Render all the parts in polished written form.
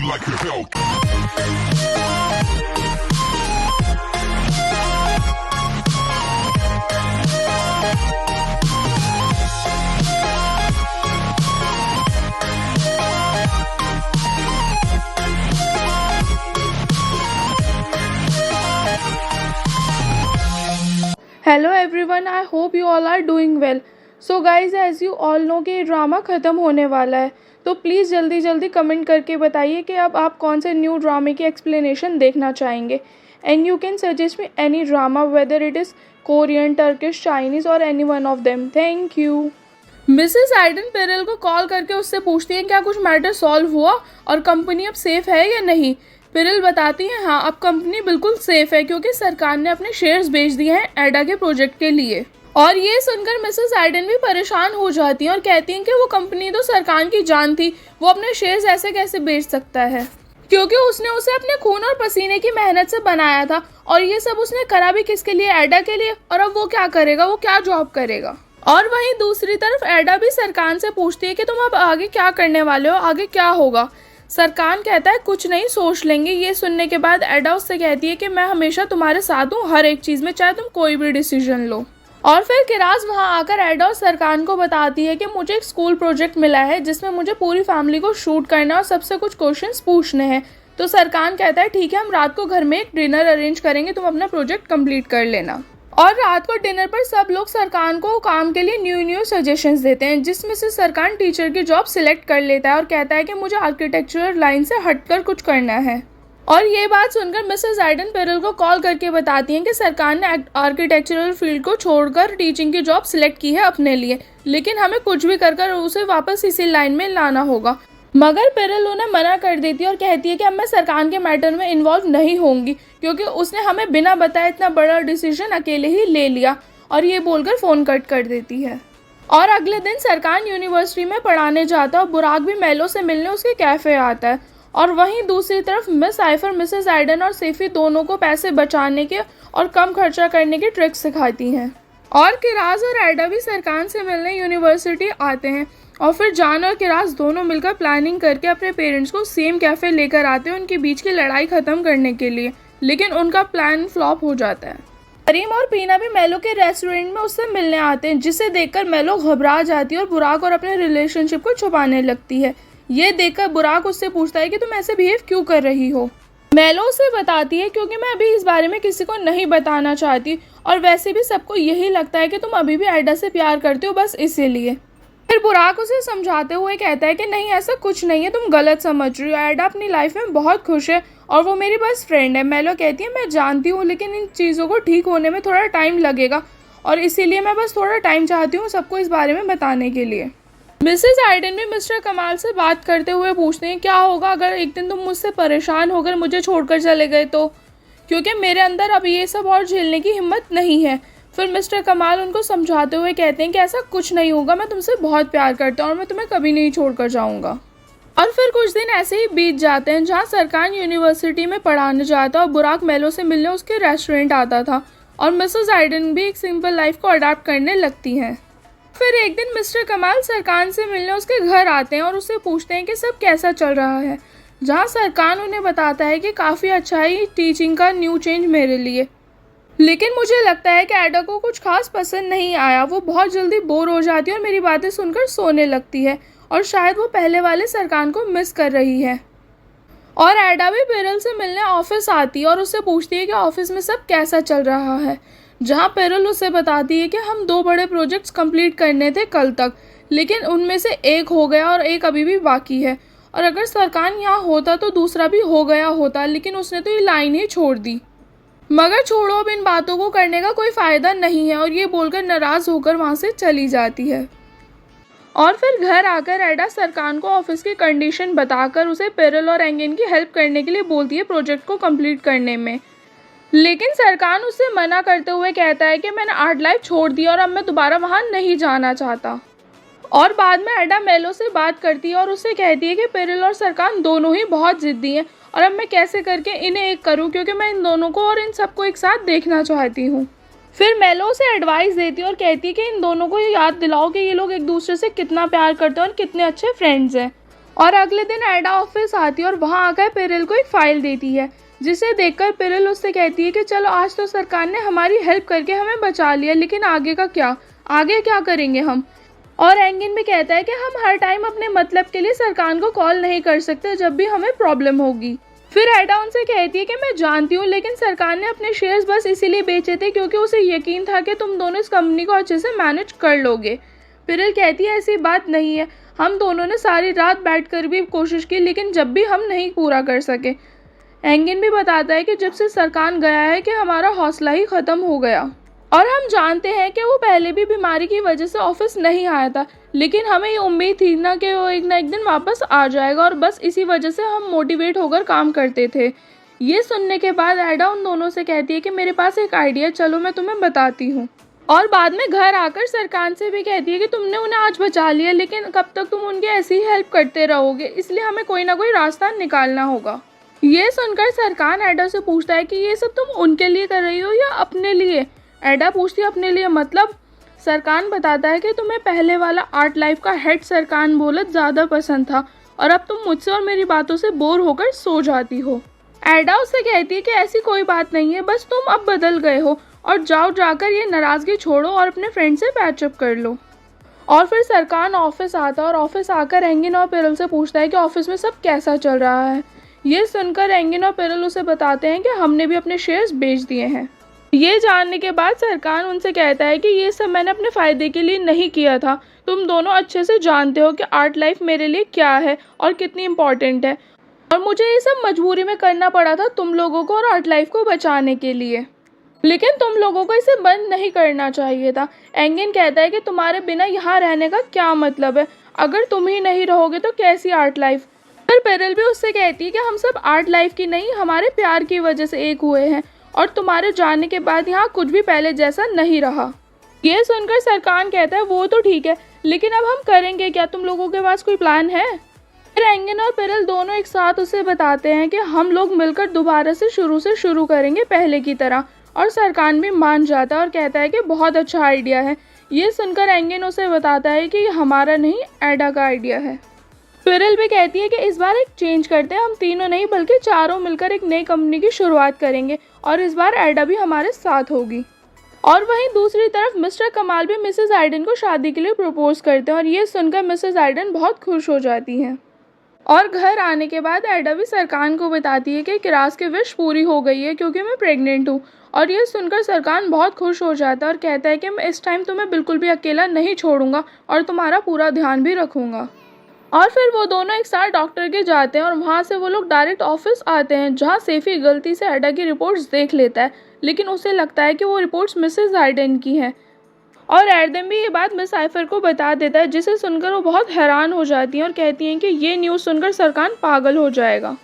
like a Hellcat. Hello everyone, I hope you all are doing well. So guys, as you all know कि ये drama ख़त्म होने वाला है, तो प्लीज़ जल्दी जल्दी कमेंट करके बताइए कि अब आप कौन से न्यू ड्रामे की एक्सप्लेनेशन देखना चाहेंगे। And you can suggest me any drama, whether it is Korean, Turkish, Chinese और any one of them. Thank you. Mrs आइडन पेरेल को कॉल करके उससे पूछती है क्या कुछ मैटर सॉल्व हुआ और कंपनी अब सेफ़ है या नहीं। पेरेल बताती है हाँ, अब कंपनी बिल्कुल सेफ़ है क्योंकि सरकार ने अपने शेयर्स बेच दिए हैं एडा के प्रोजेक्ट के लिए। और ये सुनकर मिसेस आइडन भी परेशान हो जाती हैं और कहती हैं कि वो कंपनी तो सरकार की जान थी, वो अपने शेयर्स ऐसे कैसे बेच सकता है, क्योंकि उसने उसे अपने खून और पसीने की मेहनत से बनाया था। और ये सब उसने करा भी किसके लिए? एडा के लिए। और अब वो क्या करेगा? वो क्या जॉब करेगा? और वहीं दूसरी तरफ एडा भी सरकार से पूछती है कि तुम अब आगे क्या करने वाले हो, आगे क्या होगा। सरकार कहता है कुछ नहीं, सोच लेंगे। ये सुनने के बाद एडा उससे कहती है कि मैं हमेशा तुम्हारे साथ हूँ हर एक चीज़ में, चाहे तुम कोई भी डिसीजन लो। और फिर किराज वहाँ आकर एडा और सरकार को बताती है कि मुझे एक स्कूल प्रोजेक्ट मिला है जिसमें मुझे पूरी फैमिली को शूट करना है और सबसे कुछ क्वेश्चंस पूछने हैं। तो सरकार कहता है ठीक है, हम रात को घर में एक डिनर अरेंज करेंगे, तुम अपना प्रोजेक्ट कंप्लीट कर लेना। और रात को डिनर पर सब लोग सरकार को काम के लिए न्यू सजेशंस देते हैं, जिसमें से सरकार टीचर की जॉब सिलेक्ट कर लेता है और कहता है कि मुझे आर्किटेक्चरल लाइन से हटकर कुछ करना है। और ये बात सुनकर मिसेस आइडन पेरेल को कॉल करके बताती हैं कि सरकार ने आर्किटेक्चरल फील्ड को छोड़कर टीचिंग की जॉब सिलेक्ट की है अपने लिए, लेकिन हमें कुछ भी कर उसे वापस इसी लाइन में लाना होगा। मगर पेरेल उन्हें मना कर देती है और कहती है कि अब मैं सरकार के मैटर में इन्वॉल्व नहीं होंगी, क्योंकि उसने हमें बिना बताए इतना बड़ा डिसीजन अकेले ही ले लिया। और ये बोलकर फ़ोन कट कर देती है। और अगले दिन सरकार यूनिवर्सिटी में पढ़ाने जाता है और बुराक भी मेलो से मिलने उसके कैफ़े आता है। और वहीं दूसरी तरफ मिस आइफर मिसेस आइडन और सेफी दोनों को पैसे बचाने के और कम खर्चा करने की ट्रिक्स सिखाती हैं। और किराज और एडा भी सरकार से मिलने यूनिवर्सिटी आते हैं और फिर जान और किराज दोनों मिलकर प्लानिंग करके अपने पेरेंट्स को सेम कैफ़े लेकर आते हैं उनके बीच की लड़ाई ख़त्म करने के लिए, लेकिन उनका प्लान फ्लॉप हो जाता है। करीम और पीना भी मेलो के रेस्टोरेंट में उससे मिलने आते हैं, जिसे देखकर मेलो घबरा जाती है और बुराक और अपने रिलेशनशिप को छुपाने लगती है। ये देखकर बुराक उससे पूछता है कि तुम ऐसे बिहेव क्यों कर रही हो। मेलो उसे बताती है क्योंकि मैं अभी इस बारे में किसी को नहीं बताना चाहती, और वैसे भी सबको यही लगता है कि तुम अभी भी एडा से प्यार करते हो, बस इसीलिए। फिर बुराक उसे समझाते हुए कहता है कि नहीं, ऐसा कुछ नहीं है, तुम गलत समझ रही हो। एडा अपनी लाइफ में बहुत खुश है और वो मेरी बेस्ट फ्रेंड है। मेलो कहती है मैं जानती हूँ, लेकिन इन चीज़ों को ठीक होने में थोड़ा टाइम लगेगा और इसीलिए मैं बस थोड़ा टाइम चाहती हूँ सबको इस बारे में बताने के लिए। मिसेस आइडन भी मिस्टर कमाल से बात करते हुए पूछते हैं क्या होगा अगर एक दिन तुम मुझसे परेशान होकर मुझे छोड़कर चले गए तो, क्योंकि मेरे अंदर अब ये सब और झेलने की हिम्मत नहीं है। फिर मिस्टर कमाल उनको समझाते हुए कहते हैं कि ऐसा कुछ नहीं होगा, मैं तुमसे बहुत प्यार करता हूँ और मैं तुम्हें कभी नहीं छोड़कर जाऊँगा। और फिर कुछ दिन ऐसे ही बीत जाते हैं जहाँ सरकार यूनिवर्सिटी में पढ़ाने जाता और बुराक मेलो से मिलने उसके रेस्टोरेंट आता था और मिसेस आइडन भी एक सिंपल लाइफ को अडॉप्ट करने लगती हैं। फिर एक दिन मिस्टर कमाल सरकार से मिलने उसके घर आते हैं और उससे पूछते हैं कि सब कैसा चल रहा है, जहाँ सरकार उन्हें बताता है कि काफ़ी अच्छा है टीचिंग का न्यू चेंज मेरे लिए, लेकिन मुझे लगता है कि एडा को कुछ खास पसंद नहीं आया। वो बहुत जल्दी बोर हो जाती है और मेरी बातें सुनकर सोने लगती है और शायद वो पहले वाले सरकार को मिस कर रही है। और एडा भी पेरेल से मिलने ऑफिस आती है और उससे पूछती है कि ऑफिस में सब कैसा चल रहा है, जहाँ पेरेल उसे बताती है कि हम 2 बड़े प्रोजेक्ट्स कंप्लीट करने थे कल तक, लेकिन उनमें से एक हो गया और एक अभी भी बाकी है, और अगर सरकार यहाँ होता तो दूसरा भी हो गया होता, लेकिन उसने तो ये लाइन ही छोड़ दी। मगर छोड़ो, अब इन बातों को करने का कोई फ़ायदा नहीं है, और ये बोलकर नाराज़ होकर वहाँ से चली जाती है। और फिर घर आकर एडा सरकार को ऑफिस की कंडीशन बताकर उसे पेरेल और एंगेन की हेल्प करने के लिए बोलती है प्रोजेक्ट को कंप्लीट करने में, लेकिन सरकार उससे मना करते हुए कहता है कि मैंने आर्ट लाइफ छोड़ दी और अब मैं दोबारा वहाँ नहीं जाना चाहता। और बाद में एडा मेलो से बात करती है और उससे कहती है कि पेरेल और सरकार दोनों ही बहुत ज़िद्दी हैं और अब मैं कैसे करके इन्हें एक करूं, क्योंकि मैं इन दोनों को और इन सबको एक साथ देखना चाहती हूं। फिर मेलो उसे एडवाइस देती है और कहती है कि इन दोनों को ये याद दिलाओ कि ये लोग एक दूसरे से कितना प्यार करते हैं और कितने अच्छे फ्रेंड्स हैं। और अगले दिन एडा ऑफिस आती है और वहाँ आकर पेरिल को एक फाइल देती है, जिसे देखकर पेरिल उससे कहती है कि चलो आज तो सरकार ने हमारी हेल्प करके हमें बचा लिया, लेकिन आगे का क्या, आगे क्या करेंगे हम। और एंगिन भी कहता है कि हम हर टाइम अपने मतलब के लिए सरकार को कॉल नहीं कर सकते जब भी हमें प्रॉब्लम होगी। फिर एडा उनसे कहती है कि मैं जानती हूँ, लेकिन सरकार ने अपने शेयर्स बस इसीलिए बेचे थे क्योंकि उसे यकीन था कि तुम दोनों इस कंपनी को अच्छे से मैनेज कर लोगे। पेरिल कहती है ऐसी बात नहीं है, हम दोनों ने सारी रात बैठकर भी कोशिश की, लेकिन जब भी हम नहीं पूरा कर सके। एंगिन भी बताता है कि जब से सरकार गया है कि हमारा हौसला ही ख़त्म हो गया, और हम जानते हैं कि वो पहले भी बीमारी की वजह से ऑफिस नहीं आया था, लेकिन हमें ये उम्मीद थी ना कि वो एक ना एक दिन वापस आ जाएगा, और बस इसी वजह से हम मोटिवेट होकर काम करते थे। ये सुनने के बाद एडा उन दोनों से कहती है कि मेरे पास एक आइडिया, चलो मैं तुम्हें बताती हूँ। और बाद में घर आकर सरकार से भी कहती है कि तुमने उन्हें आज बचा लिया, लेकिन कब तक तुम उनकी ऐसी ही हेल्प करते रहोगे, इसलिए हमें कोई ना कोई रास्ता निकालना होगा। ये सुनकर सरकार एडा से पूछता है कि ये सब तुम उनके लिए कर रही हो या अपने लिए। एडा पूछती है अपने लिए मतलब। सरकार बताता है कि तुम्हें पहले वाला आर्ट लाइफ का हेड सरकार बोलत ज़्यादा पसंद था, और अब तुम मुझसे और मेरी बातों से बोर होकर सो जाती हो। एडा उससे कहती है कि ऐसी कोई बात नहीं है, बस तुम अब बदल गए हो, और जाओ जाकर ये नाराज़गी छोड़ो और अपने फ्रेंड से पैचअप कर लो। और फिर सरकार ऑफिस आता है और ऑफिस आकर एंगिन और पेरिल से पूछता है कि ऑफिस में सब कैसा चल रहा है। ये सुनकर एंगिन और पेरिल उसे बताते हैं कि हमने भी अपने शेयर्स बेच दिए हैं। ये जानने के बाद सरकार उनसे कहता है कि ये सब मैंने अपने फ़ायदे के लिए नहीं किया था, तुम दोनों अच्छे से जानते हो कि आर्ट लाइफ मेरे लिए क्या है और कितनी इम्पॉर्टेंट है, और मुझे ये सब मजबूरी में करना पड़ा था तुम लोगों को और आर्ट लाइफ को बचाने के लिए, लेकिन तुम लोगों को इसे बंद नहीं करना चाहिए था। एंगिन कहता है कि तुम्हारे बिना यहाँ रहने का क्या मतलब है, अगर तुम ही नहीं रहोगे तो कैसी आर्ट लाइफ। फिर पेरिल भी उससे कहती है कि हम सब आर्ट लाइफ की नहीं, हमारे प्यार की वजह से एक हुए हैं, और तुम्हारे जाने के बाद यहाँ कुछ भी पहले जैसा नहीं रहा। ये सुनकर सरकार कहता है वो तो ठीक है, लेकिन अब हम करेंगे क्या, तुम लोगों के पास कोई प्लान है। फिर एंगिन और पेरिल दोनों एक साथ उसे बताते हैं कि हम लोग मिलकर दोबारा से शुरू करेंगे पहले की तरह, और सरकार भी मान जाता है और कहता है कि बहुत अच्छा आइडिया है। ये सुनकर एंगिन उसे बताता है कि हमारा नहीं, एडा का आइडिया है। पेरिल भी कहती है कि इस बार एक चेंज करते हैं, हम तीनों नहीं बल्कि चारों मिलकर एक नई कंपनी की शुरुआत करेंगे, और इस बार एडा भी हमारे साथ होगी। और वहीं दूसरी तरफ मिस्टर कमाल भी मिसेस आइडन को शादी के लिए प्रपोज करते हैं, और ये सुनकर मिसेस आइडन बहुत खुश हो जाती हैं। और घर आने के बाद एडा भी सरकार को बताती है कि किरास की विश पूरी हो गई है क्योंकि मैं प्रेग्नेंट हूँ, और ये सुनकर सरकार बहुत खुश हो जाता है और कहता है कि मैं इस टाइम तुम्हें बिल्कुल भी अकेला नहीं छोड़ूंगा और तुम्हारा पूरा ध्यान भी रखूँगा। और फिर वो दोनों एक साथ डॉक्टर के जाते हैं, और वहाँ से वो लोग डायरेक्ट ऑफिस आते हैं, जहाँ सैफी गलती से एडा की रिपोर्ट्स देख लेता है, लेकिन उसे लगता है कि वो रिपोर्ट्स मिसेस आइडन की हैं, और एडम भी ये बात मिस साइफर को बता देता है, जिसे सुनकर वो बहुत हैरान हो जाती हैं और कहती हैं कि ये न्यूज़ सुनकर सरकार पागल हो जाएगा।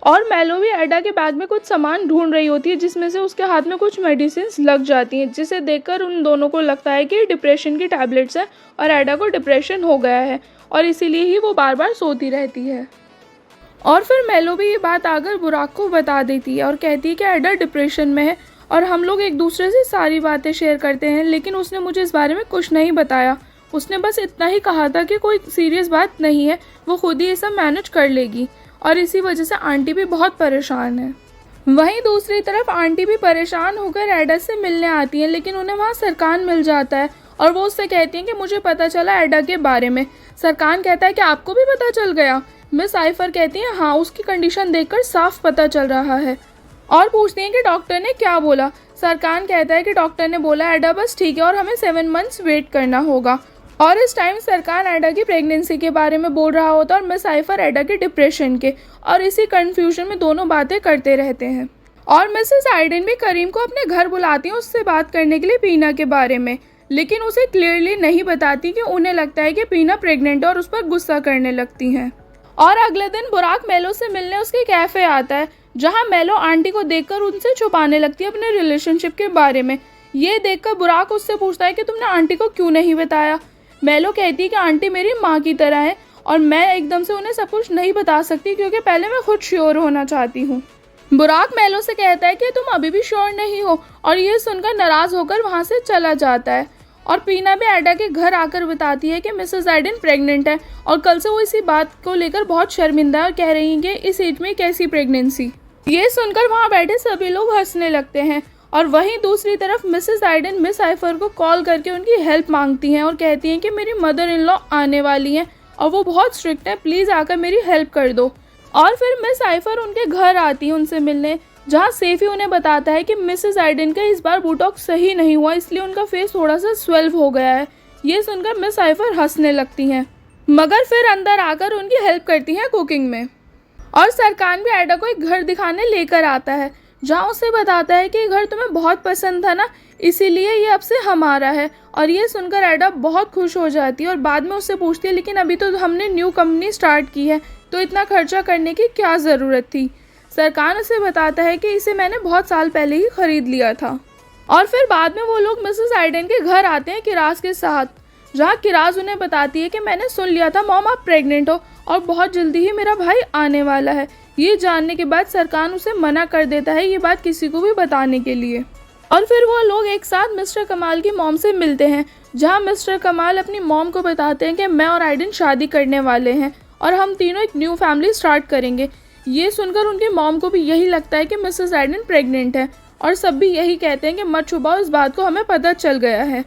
और मेलो भी एडा के बैग में कुछ सामान ढूंढ रही होती है, जिसमें से उसके हाथ में कुछ मेडिसिन लग जाती हैं, जिसे देखकर उन दोनों को लगता है कि डिप्रेशन की टैबलेट्स है और एडा को डिप्रेशन हो गया है, और इसीलिए ही वो बार बार सोती रहती है। और फिर मेलो भी ये बात आकर बुराक को बता देती है और कहती है कि एडा डिप्रेशन में है, और हम लोग एक दूसरे से सारी बातें शेयर करते हैं, लेकिन उसने मुझे इस बारे में कुछ नहीं बताया। उसने बस इतना ही कहा था कि कोई सीरियस बात नहीं है, वो खुद ही ये सब मैनेज कर लेगी, और इसी वजह से आंटी भी बहुत परेशान है। वहीं दूसरी तरफ आंटी भी परेशान होकर एडा से मिलने आती हैं, लेकिन उन्हें वहाँ सरकार मिल जाता है, और वो उससे कहती हैं कि मुझे पता चला एडा के बारे में। सरकार कहता है कि आपको भी पता चल गया। मिस साइफर कहती हैं हाँ, उसकी कंडीशन देखकर साफ पता चल रहा है, और पूछती हैं कि डॉक्टर ने क्या बोला। सरकार कहता है कि डॉक्टर ने बोला एडा बस ठीक है और हमें 7 मंथ्स वेट करना होगा। और इस टाइम सरकार एडा की प्रेगनेंसी के बारे में बोल रहा होता है और मिस साइफर एडा के डिप्रेशन के, और इसी कन्फ्यूजन में दोनों बातें करते रहते हैं। और मिसेस आइडन भी करीम को अपने घर बुलाती हैं उससे बात करने के लिए पीना के बारे में, लेकिन उसे क्लियरली नहीं बताती कि उन्हें लगता है कि पीना प्रेग्नेंट है और उस पर गुस्सा करने लगती हैं। और अगले दिन बुराक मेलो से मिलने उसके कैफ़े आता है, जहां मेलो आंटी को देखकर उनसे छुपाने लगती है अपने रिलेशनशिप के बारे में। ये देखकर बुराक उससे पूछता है कि तुमने आंटी को क्यों नहीं बताया। मेलो कहती है कि आंटी मेरी माँ की तरह है और मैं एकदम से उन्हें सब कुछ नहीं बता सकती क्योंकि पहले मैं खुद श्योर होना चाहती हूँ। बुराक मेलो से कहता है कि तुम अभी भी श्योर नहीं हो, और ये सुनकर नाराज़ होकर वहाँ से चला जाता है। और पीना भी एडा के घर आकर बताती है कि मिसेस आइडन प्रेग्नेंट है और कल से वो इसी बात को लेकर बहुत शर्मिंदा है और कह रही है कि इस एज में कैसी प्रेगनेंसी। ये सुनकर वहाँ बैठे सभी लोग हंसने लगते हैं और वहीं दूसरी तरफ मिसेस आइडन मिस आइफर को कॉल करके उनकी हेल्प मांगती हैं और कहती हैं कि मेरी मदर इन लॉ आने वाली हैं और वो बहुत स्ट्रिक्ट है, प्लीज़ आकर मेरी हेल्प कर दो। और फिर मिस आइफर उनके घर आती है उनसे मिलने, जहाँ सेफी उन्हें बताता है कि मिसेस आइडन का इस बार बोटॉक्स सही नहीं हुआ, इसलिए उनका फेस थोड़ा सा स्वेल्व हो गया है। ये सुनकर मिस आइफर हंसने लगती हैं, मगर फिर अंदर आकर उनकी हेल्प करती हैं कुकिंग में। और सरकान भी एडा को एक घर दिखाने लेकर आता है, जहाँ उसे बताता है कि ये घर तुम्हें बहुत पसंद था ना, इसीलिए ये अब से हमारा है। और ये सुनकर एडा बहुत खुश हो जाती है और बाद में उससे पूछती है लेकिन अभी तो हमने न्यू कंपनी स्टार्ट की है, तो इतना खर्चा करने की क्या ज़रूरत थी। सरकान उसे बताता है कि इसे मैंने बहुत साल पहले ही ख़रीद लिया था। और फिर बाद में वो लोग मिसेस आइडन के घर आते हैं किराज के साथ, जहाँ किराज उन्हें बताती है कि मैंने सुन लिया था मॉम आप प्रेग्नेंट हो और बहुत जल्दी ही मेरा भाई आने वाला है। ये जानने के बाद सरकान उसे मना कर देता है ये बात किसी को भी बताने के लिए। और फिर वो लोग एक साथ मिस्टर कमाल की मॉम से मिलते हैं, जहाँ मिस्टर कमाल अपनी मॉम को बताते हैं कि मैं और आइडन शादी करने वाले हैं और हम तीनों एक न्यू फैमिली स्टार्ट करेंगे। ये सुनकर उनकी मॉम को भी यही लगता है कि मिसेस आइडन प्रेग्नेंट है और सब भी यही कहते हैं कि मत छुपाओ, इस बात को हमें पता चल गया है।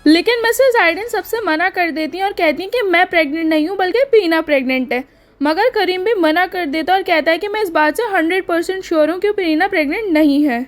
लेकिन मिसेस आइडन सबसे मना कर देती हैं और कहती हैं कि मैं प्रेग्नेंट नहीं हूँ बल्कि पीना प्रेग्नेंट है। मगर करीम भी मना कर देता है और कहता है कि मैं इस बात से 100% श्योर हूँ कि पीना प्रेग्नेंट नहीं है।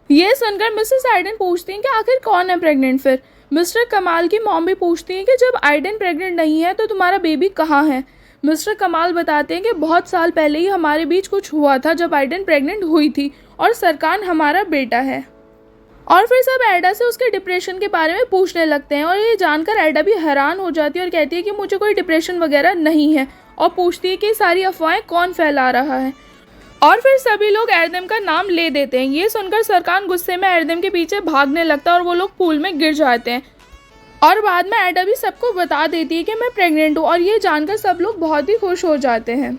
ये सुनकर मिसेस आइडन पूछती हैं कि आखिर कौन है प्रेग्नेंट। फिर मिस्टर कमाल की मॉम भी पूछती हैं कि जब आइडन प्रेग्नेंट नहीं है तो तुम्हारा बेबी कहाँ है। मिस्टर कमाल बताते हैं कि बहुत साल पहले ही हमारे बीच कुछ हुआ था जब आइडन प्रेग्नेंट हुई थी और सरकान हमारा बेटा है। और फिर सब एडा से उसके डिप्रेशन के बारे में पूछने लगते हैं और ये जानकर एडा भी हैरान हो जाती है और कहती है कि मुझे कोई डिप्रेशन वगैरह नहीं है और पूछती है कि सारी अफवाहें कौन फैला रहा है। और फिर सभी लोग एरदम का नाम ले देते हैं। ये सुनकर सरकान गुस्से में एरदम के पीछे भागने लगता है और वो लोग पूल में गिर जाते हैं। और बाद में एडा भी सबको बता देती है कि मैं प्रेग्नेंट हूँ और ये जानकर सब लोग बहुत ही खुश हो जाते हैं।